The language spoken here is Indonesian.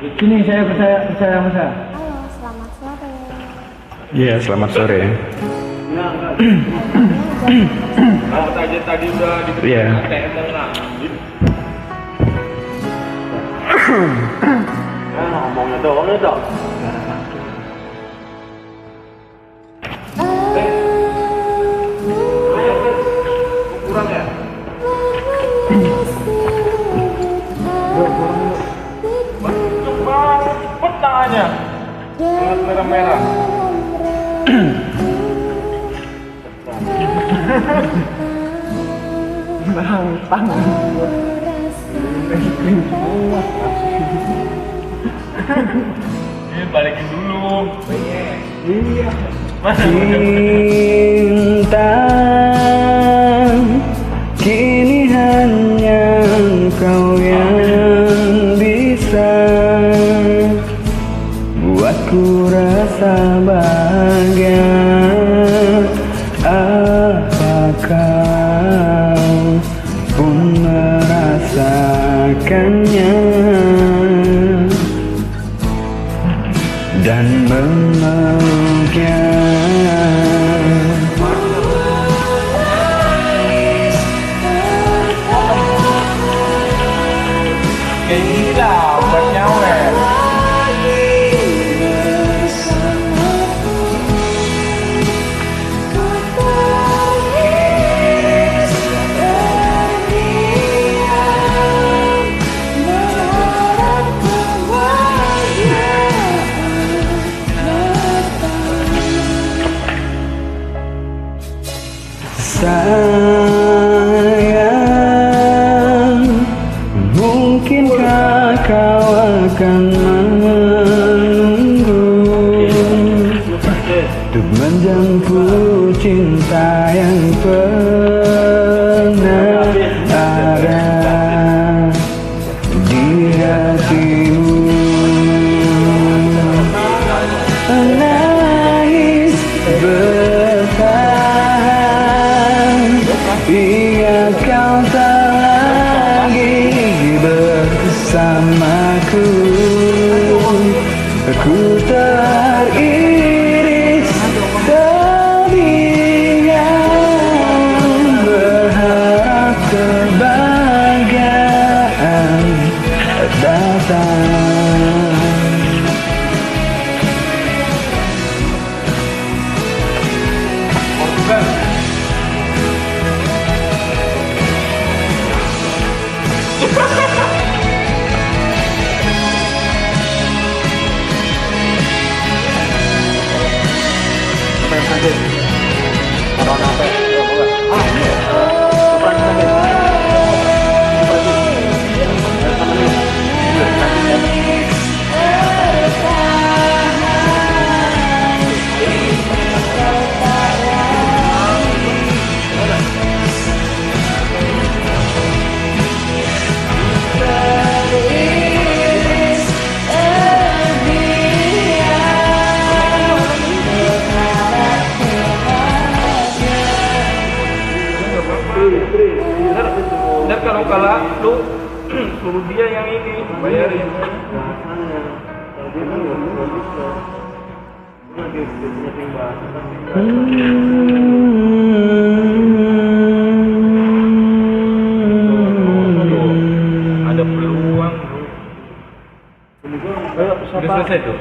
Sini saya percaya sama saya. Halo, selamat sore. Iya, selamat sore. Tadi udah di Iya. ATM lah. Ngomongnya doang ya dong. Kurang ya? Cepet tangannya. Merah-merah. Tangan. Ini balikin dulu. Iya. Cinta kini hanya engkau yang bisa buatku rasa bahagia. Apakah kau pun merasakannya dan memeluknya? Kayak gini lah buat nyawer. Sayang, mungkinkah kau akan menunggu untuk menjemput cinta yang pernah ada di hatimu? Menangis bertahan hingga kau tak lagi bersamaku. Aku teriris kebiasaan berharap kebahagiaan datang. Dan kalau kalah lu suruh dia yang ini bayarin. Ada peluang. Udah selesai tuh.